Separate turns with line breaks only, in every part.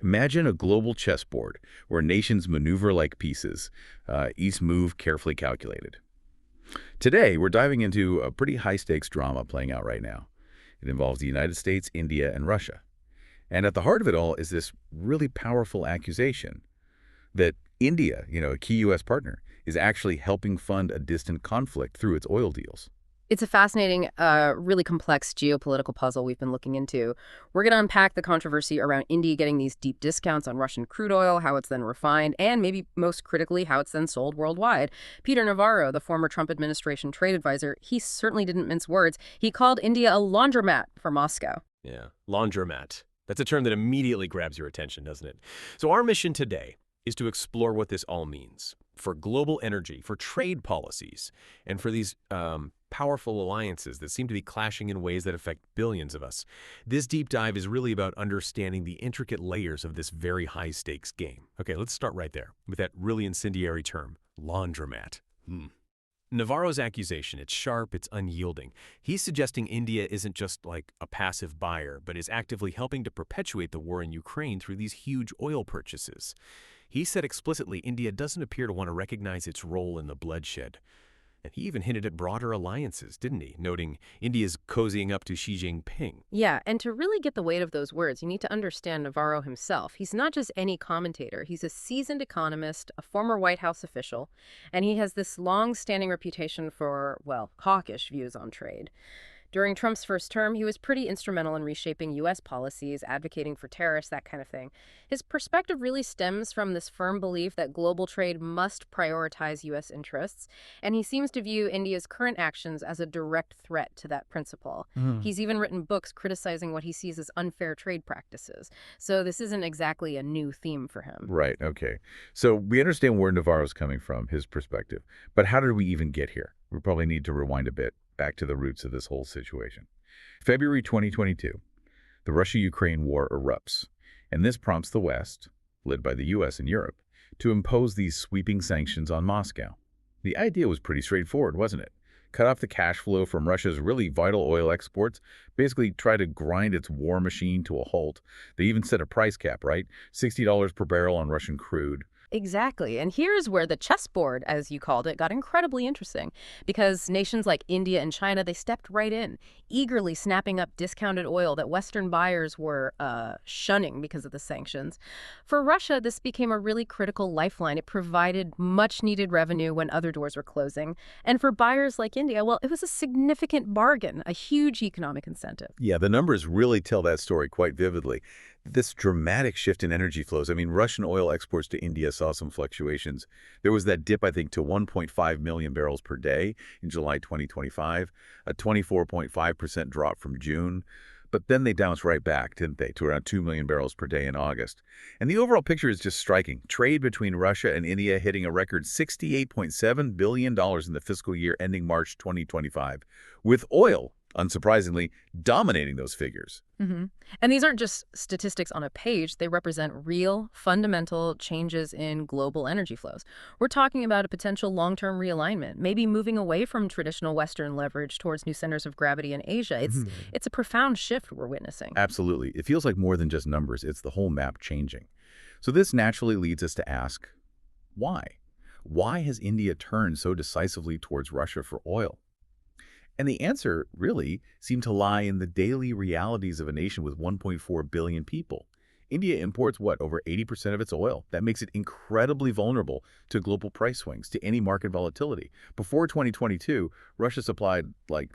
Imagine a global chessboard where nations maneuver like pieces, each move carefully calculated. Today, we're diving into a pretty high-stakes drama playing out right now. It involves the United States, India, and Russia. And at the heart of it all is this really powerful accusation that India, a key U.S. partner, is actually helping fund a distant conflict through its oil deals.
It's a fascinating, really complex geopolitical puzzle we've been looking into. We're going to unpack the controversy around India getting these deep discounts on Russian crude oil, how it's then refined, and maybe most critically, how it's then sold worldwide. Peter Navarro, the former Trump administration trade advisor, he certainly didn't mince words. He called India a laundromat for Moscow.
Yeah, laundromat. That's a term that immediately grabs your attention, doesn't it? So our mission today is to explore what this all means for global energy, for trade policies, and for these powerful alliances that seem to be clashing in ways that affect billions of us. This deep dive is really about understanding the intricate layers of this very high-stakes game. Okay, let's start right there with that really incendiary term, laundromat. Navarro's accusation, it's sharp, it's unyielding. He's suggesting India isn't just like a passive buyer, but is actively helping to perpetuate the war in Ukraine through these huge oil purchases. He said explicitly India doesn't appear to want to recognize its role in the bloodshed. And he even hinted at broader alliances, didn't he? Noting India's cozying up to Xi Jinping.
Yeah, and to really get the weight of those words, you need to understand Navarro himself. He's not just any commentator. He's a seasoned economist, a former White House official, and he has this long-standing reputation for, well, hawkish views on trade. During Trump's first term, he was pretty instrumental in reshaping U.S. policies, advocating for tariffs, that kind of thing. His perspective really stems from this firm belief that global trade must prioritize U.S. interests, and he seems to view India's current actions as a direct threat to that principle. He's even written books criticizing what he sees as unfair trade practices. So this isn't exactly a new theme for him.
Right, okay. So we understand where Navarro's coming from, his perspective. But how did we even get here? We probably need to rewind a bit back to the roots of this whole situation. February 2022, the Russia-Ukraine war erupts, and this prompts the West, led by the U.S. and Europe, to impose these sweeping sanctions on Moscow. The idea was pretty straightforward, wasn't it? Cut off the cash flow from Russia's really vital oil exports, basically try to grind its war machine to a halt. They even set a price cap, right? $60 per barrel on Russian crude.
Exactly. And here's where the chessboard, as you called it, got incredibly interesting. Because nations like India and China, they stepped right in, eagerly snapping up discounted oil that Western buyers were shunning because of the sanctions. For Russia, this became a really critical lifeline. It provided much-needed revenue when other doors were closing. And for buyers like India, well, it was a significant bargain, a huge economic incentive.
Yeah, the numbers really tell that story quite vividly. This dramatic shift in energy flows. I mean, Russian oil exports to India saw some fluctuations. There was that dip, I think, to 1.5 million barrels per day in July 2025, a 24.5% drop from June. But then they bounced right back, didn't they, to around 2 million barrels per day in August. And the overall picture is just striking. Trade between Russia and India hitting a record $68.7 billion in the fiscal year ending March 2025, with oil, unsurprisingly, dominating those figures.
And these aren't just statistics on a page. They represent real, fundamental changes in global energy flows. We're talking about a potential long-term realignment, maybe moving away from traditional Western leverage towards new centers of gravity in Asia. It's a profound shift we're witnessing.
Absolutely. It feels like more than just numbers. It's the whole map changing. So this naturally leads us to ask, why? Why has India turned so decisively towards Russia for oil? And the answer, really, seemed to lie in the daily realities of a nation with 1.4 billion people. India imports, over 80% of its oil? That makes it incredibly vulnerable to global price swings, to any market volatility. Before 2022, Russia supplied,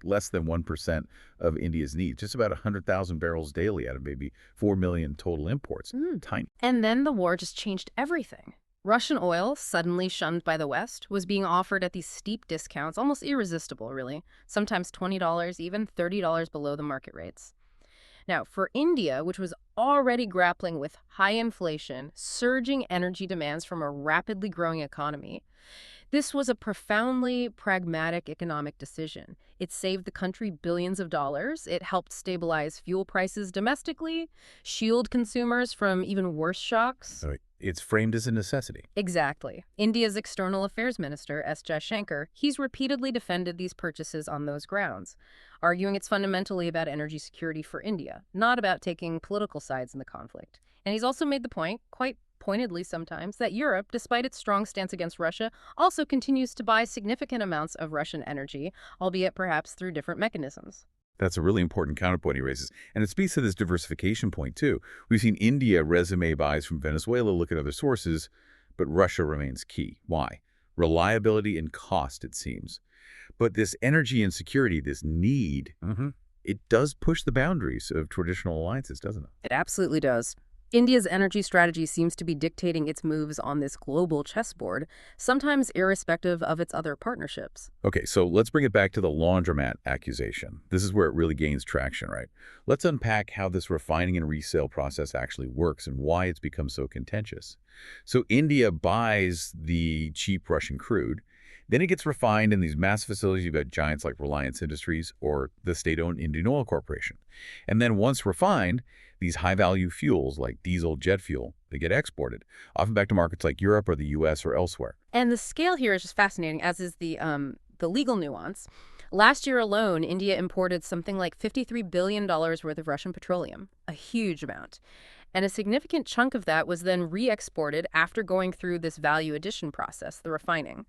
less than 1% of India's needs, just about 100,000 barrels daily out of maybe 4 million total imports. Tiny.
And then the war just changed everything. Russian oil, suddenly shunned by the West, was being offered at these steep discounts, almost irresistible, really, sometimes $20, even $30 below the market rates. Now, for India, which was already grappling with high inflation, surging energy demands from a rapidly growing economy, this was a profoundly pragmatic economic decision. It saved the country billions of dollars. It helped stabilize fuel prices domestically, shield consumers from even worse shocks.
It's framed as a necessity.
Exactly. India's External Affairs Minister, S. Jaishankar, he's repeatedly defended these purchases on those grounds, arguing it's fundamentally about energy security for India, not about taking political sides in the conflict. And he's also made the point, quite pointedly sometimes, that Europe, despite its strong stance against Russia, also continues to buy significant amounts of Russian energy, albeit perhaps through different mechanisms.
That's a really important counterpoint he raises. And it speaks to this diversification point, too. We've seen India resume buys from Venezuela, look at other sources, but Russia remains key. Why? Reliability and cost, it seems. But this energy and security, this need, it does push the boundaries of traditional alliances, doesn't it?
It absolutely does. India's energy strategy seems to be dictating its moves on this global chessboard, sometimes irrespective of its other partnerships.
Okay, so let's bring it back to the laundromat accusation. This is where it really gains traction, right? Let's unpack how this refining and resale process actually works and why it's become so contentious. So India buys the cheap Russian crude, then it gets refined in these massive facilities. You've got giants like Reliance Industries or the state-owned Indian Oil Corporation. And then once refined, these high-value fuels like diesel, jet fuel, they get exported, often back to markets like Europe or the U.S. or elsewhere.
And the scale here is just fascinating, as is the legal nuance. Last year alone, India imported something like $53 billion worth of Russian petroleum, a huge amount. And a significant chunk of that was then re-exported after going through this value addition process, the refining.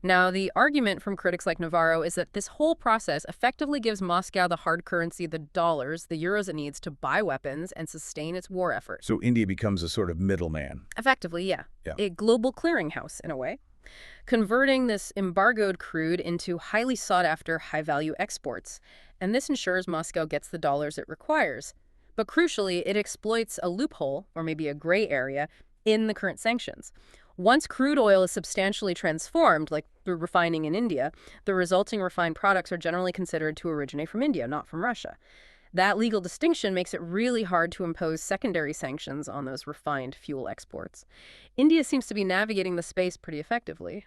Now, the argument from critics like Navarro is that this whole process effectively gives Moscow the hard currency, the dollars, the euros it needs to buy weapons and sustain its war effort.
So India becomes a sort of middleman.
Effectively, yeah.
Yeah.
A global clearinghouse, in a way, converting this embargoed crude into highly sought-after, high-value exports. And this ensures Moscow gets the dollars it requires. But crucially, it exploits a loophole, or maybe a gray area, in the current sanctions. Once crude oil is substantially transformed, like through refining in India, the resulting refined products are generally considered to originate from India, not from Russia. That legal distinction makes it really hard to impose secondary sanctions on those refined fuel exports. India seems to be navigating the space pretty effectively.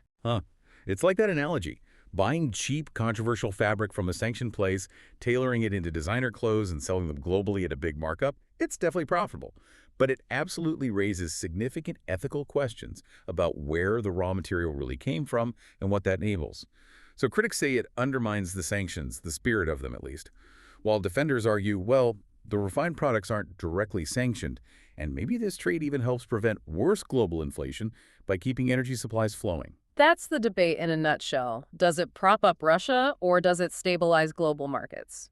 It's like that analogy. Buying cheap, controversial fabric from a sanctioned place, tailoring it into designer clothes and selling them globally at a big markup, it's definitely profitable. But it absolutely raises significant ethical questions about where the raw material really came from and what that enables. So critics say it undermines the sanctions, the spirit of them at least, while defenders argue, well, the refined products aren't directly sanctioned, and maybe this trade even helps prevent worse global inflation by keeping energy supplies flowing.
That's the debate in a nutshell. Does it prop up Russia, or does it stabilize global markets?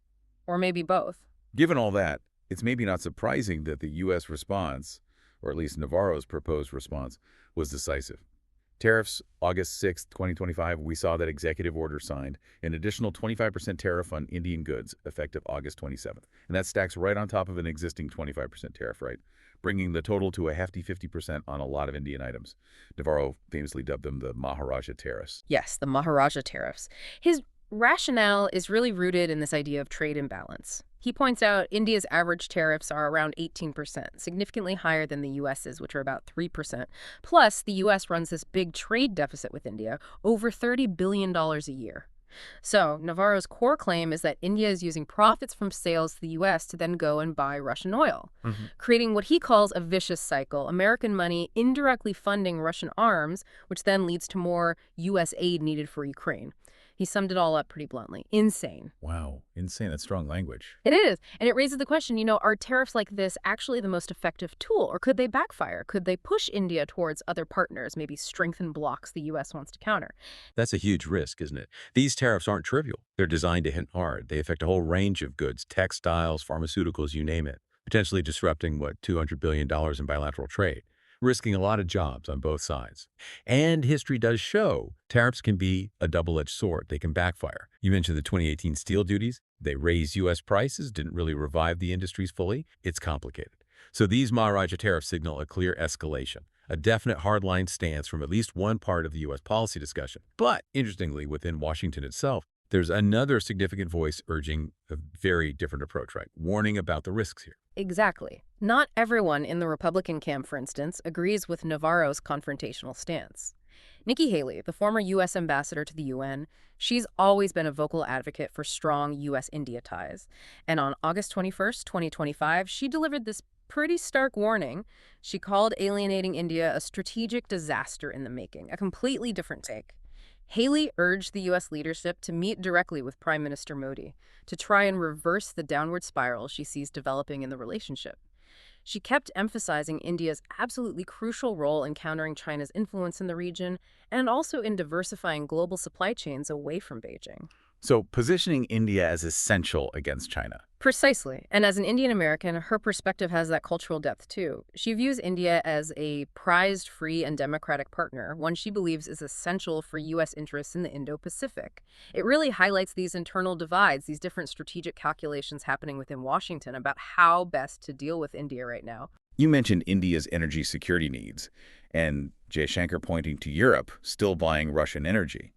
Or maybe both.
Given all that, it's maybe not surprising that the U.S. response, or at least Navarro's proposed response, was decisive. Tariffs, August 6, 2025, we saw that executive order signed, an additional 25% tariff on Indian goods effective August 27th. And that stacks right on top of an existing 25% tariff, right? Bringing the total to a hefty 50% on a lot of Indian items. Navarro famously dubbed them the Maharaja tariffs.
Yes, the Maharaja tariffs. His rationale is really rooted in this idea of trade imbalance. He points out India's average tariffs are around 18%, significantly higher than the U.S.'s, which are about 3%. Plus, the U.S. runs this big trade deficit with India, over $30 billion a year. So, Navarro's core claim is that India is using profits from sales to the U.S. to then go and buy Russian oil, creating what he calls a vicious cycle, American money indirectly funding Russian arms, which then leads to more U.S. aid needed for Ukraine. He summed it all up pretty bluntly. Insane.
Wow, insane. That's strong language.
It is. And it raises the question, are tariffs like this actually the most effective tool? Or could they backfire? Could they push India towards other partners, maybe strengthen blocks the U.S. wants to counter?
That's a huge risk, isn't it? These tariffs aren't trivial. They're designed to hit hard. They affect a whole range of goods, textiles, pharmaceuticals, you name it, potentially disrupting, $200 billion in bilateral trade, risking a lot of jobs on both sides. And history does show tariffs can be a double-edged sword. They can backfire. You mentioned the 2018 steel duties. They raised U.S. prices, didn't really revive the industries fully. It's complicated. So these Maharaja tariffs signal a clear escalation, a definite hardline stance from at least one part of the U.S. policy discussion. But interestingly, within Washington itself, there's another significant voice urging a very different approach, right? Warning about the risks here.
Exactly. Not everyone in the Republican camp, for instance, agrees with Navarro's confrontational stance. Nikki Haley, the former U.S. ambassador to the UN, she's always been a vocal advocate for strong U.S.-India ties. And on August 21st, 2025, she delivered this pretty stark warning. She called alienating India a strategic disaster in the making, a completely different take. Haley urged the U.S. leadership to meet directly with Prime Minister Modi to try and reverse the downward spiral she sees developing in the relationship. She kept emphasizing India's absolutely crucial role in countering China's influence in the region and also in diversifying global supply chains away from Beijing.
So positioning India as essential against China.
Precisely. And as an Indian American, her perspective has that cultural depth too. She views India as a prized, free, and democratic partner, one she believes is essential for U.S. interests in the Indo-Pacific. It really highlights these internal divides, these different strategic calculations happening within Washington about how best to deal with India right now.
You mentioned India's energy security needs, and Jaishankar pointing to Europe still buying Russian energy.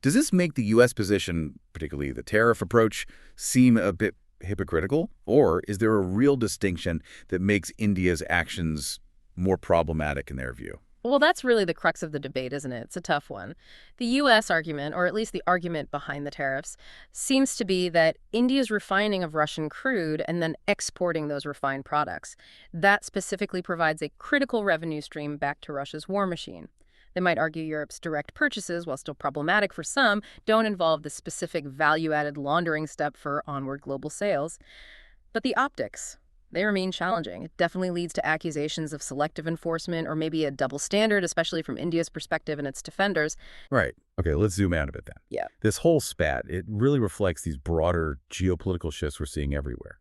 Does this make the U.S. position, particularly the tariff approach, seem a bit hypocritical? Or is there a real distinction that makes India's actions more problematic in their view?
Well, that's really the crux of the debate, isn't it? It's a tough one. The U.S. argument, or at least the argument behind the tariffs, seems to be that India's refining of Russian crude and then exporting those refined products. That specifically provides a critical revenue stream back to Russia's war machine. They might argue Europe's direct purchases, while still problematic for some, don't involve the specific value-added laundering step for onward global sales. But the optics, they remain challenging. It definitely leads to accusations of selective enforcement or maybe a double standard, especially from India's perspective and its defenders.
Right. Okay, let's zoom out a bit then.
Yeah.
This whole spat, it really reflects these broader geopolitical shifts we're seeing everywhere.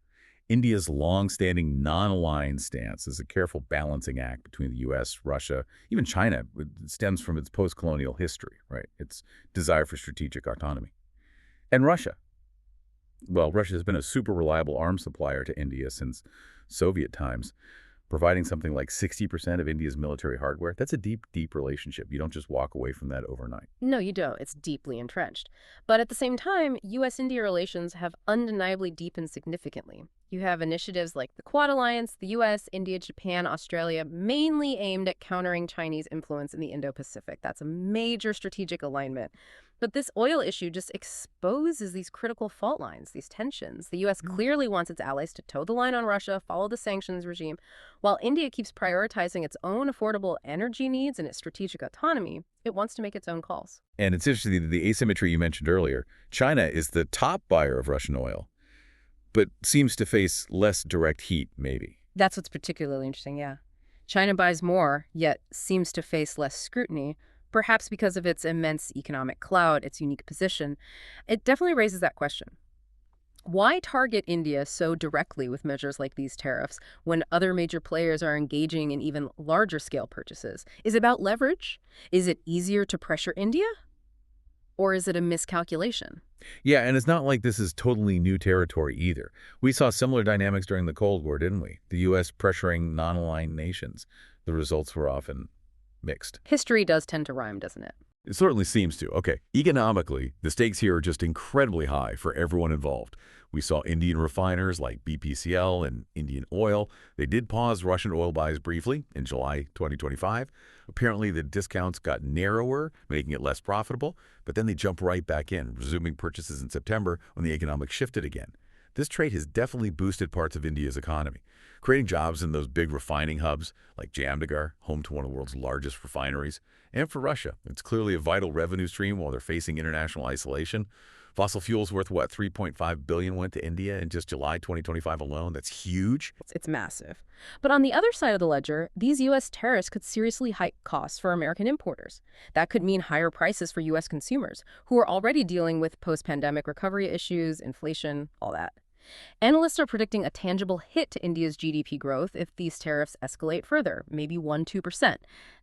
India's long-standing non-aligned stance is a careful balancing act between the U.S., Russia, even China. It stems from its post-colonial history, right? Its desire for strategic autonomy. And Russia. Well, Russia has been a super reliable arms supplier to India since Soviet times, providing something like 60% of India's military hardware. That's a deep, deep relationship. You don't just walk away from that overnight.
No, you don't. It's deeply entrenched. But at the same time, U.S.-India relations have undeniably deepened significantly. You have initiatives like the Quad Alliance, the U.S., India, Japan, Australia, mainly aimed at countering Chinese influence in the Indo-Pacific. That's a major strategic alignment. But this oil issue just exposes these critical fault lines, these tensions. The U.S. clearly wants its allies to toe the line on Russia, follow the sanctions regime, while India keeps prioritizing its own affordable energy needs and its strategic autonomy. It wants to make its own calls.
And it's interesting that the asymmetry you mentioned earlier. China is the top buyer of Russian oil, but seems to face less direct heat, maybe.
That's what's particularly interesting, yeah. China buys more, yet seems to face less scrutiny, perhaps because of its immense economic clout, its unique position. It definitely raises that question. Why target India so directly with measures like these tariffs when other major players are engaging in even larger scale purchases? Is it about leverage? Is it easier to pressure India? Or is it a miscalculation?
Yeah, and it's not like this is totally new territory either. We saw similar dynamics during the Cold War, didn't we? The U.S. pressuring non-aligned nations. The results were often mixed.
History does tend to rhyme, doesn't it?
It certainly seems to. Okay, economically, the stakes here are just incredibly high for everyone involved. We saw Indian refiners like BPCL and Indian Oil. They did pause Russian oil buys briefly in July 2025. Apparently, the discounts got narrower, making it less profitable, but then they jumped right back in, resuming purchases in September when the economics shifted again. This trade has definitely boosted parts of India's economy, creating jobs in those big refining hubs like Jamnagar, home to one of the world's largest refineries. And for Russia, it's clearly a vital revenue stream while they're facing international isolation. Fossil fuels worth, what, $3.5 billion went to India in just July 2025 alone? That's huge.
It's massive. But on the other side of the ledger, these U.S. tariffs could seriously hike costs for American importers. That could mean higher prices for U.S. consumers, who are already dealing with post-pandemic recovery issues, inflation, all that. Analysts are predicting a tangible hit to India's GDP growth if these tariffs escalate further, maybe 1–2%.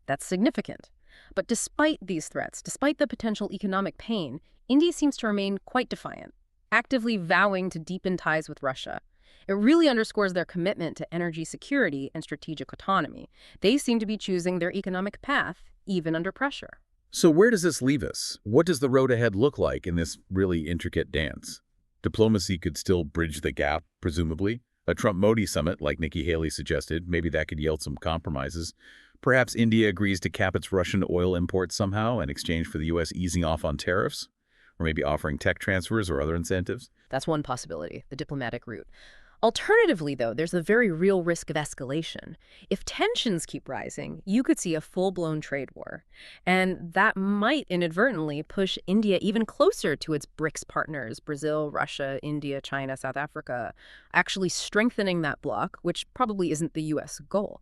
That's significant. But despite these threats, despite the potential economic pain, India seems to remain quite defiant, actively vowing to deepen ties with Russia. It really underscores their commitment to energy security and strategic autonomy. They seem to be choosing their economic path, even under pressure.
So where does this leave us? What does the road ahead look like in this really intricate dance? Diplomacy could still bridge the gap, presumably. A Trump-Modi summit, like Nikki Haley suggested, maybe that could yield some compromises. Perhaps India agrees to cap its Russian oil imports somehow in exchange for the U.S. easing off on tariffs, or maybe offering tech transfers or other incentives.
That's one possibility, the diplomatic route. Alternatively, though, there's a very real risk of escalation. If tensions keep rising, you could see a full-blown trade war. And that might inadvertently push India even closer to its BRICS partners, Brazil, Russia, India, China, South Africa, actually strengthening that bloc, which probably isn't the U.S. goal.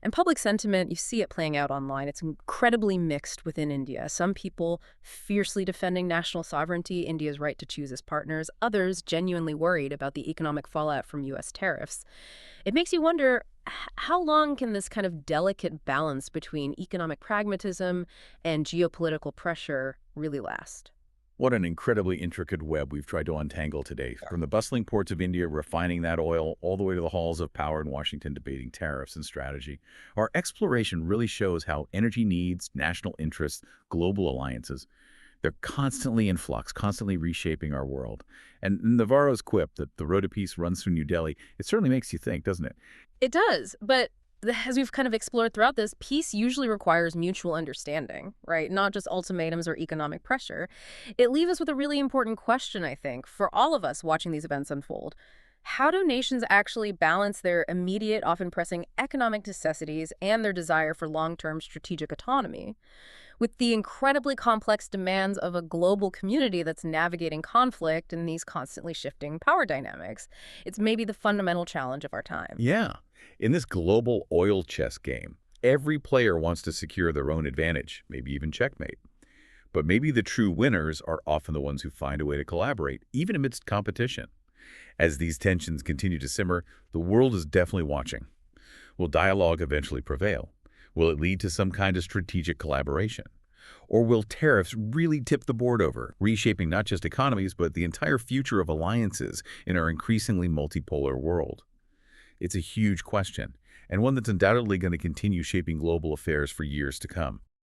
And public sentiment, you see it playing out online. It's incredibly mixed within India. Some people fiercely defending national sovereignty, India's right to choose its partners, others genuinely worried about the economic fallout from U.S. tariffs. It makes you wonder, how long can this kind of delicate balance between economic pragmatism and geopolitical pressure really last?
What an incredibly intricate web we've tried to untangle today. From the bustling ports of India refining that oil, all the way to the halls of power in Washington debating tariffs and strategy. Our exploration really shows how energy needs, national interests, global alliances, they're constantly in flux, constantly reshaping our world. And Navarro's quip that the road to peace runs through New Delhi, it certainly makes you think, doesn't it?
It does, but as we've kind of explored throughout this, peace usually requires mutual understanding, right? Not just ultimatums or economic pressure. It leaves us with a really important question, I think, for all of us watching these events unfold. How do nations actually balance their immediate, often pressing economic necessities and their desire for long-term strategic autonomy with the incredibly complex demands of a global community that's navigating conflict and these constantly shifting power dynamics? It's maybe the fundamental challenge of our time.
Yeah. In this global oil chess game, every player wants to secure their own advantage, maybe even checkmate. But maybe the true winners are often the ones who find a way to collaborate, even amidst competition. As these tensions continue to simmer, the world is definitely watching. Will dialogue eventually prevail? Will it lead to some kind of strategic collaboration? Or will tariffs really tip the board over, reshaping not just economies, but the entire future of alliances in our increasingly multipolar world? It's a huge question, and one that's undoubtedly going to continue shaping global affairs for years to come.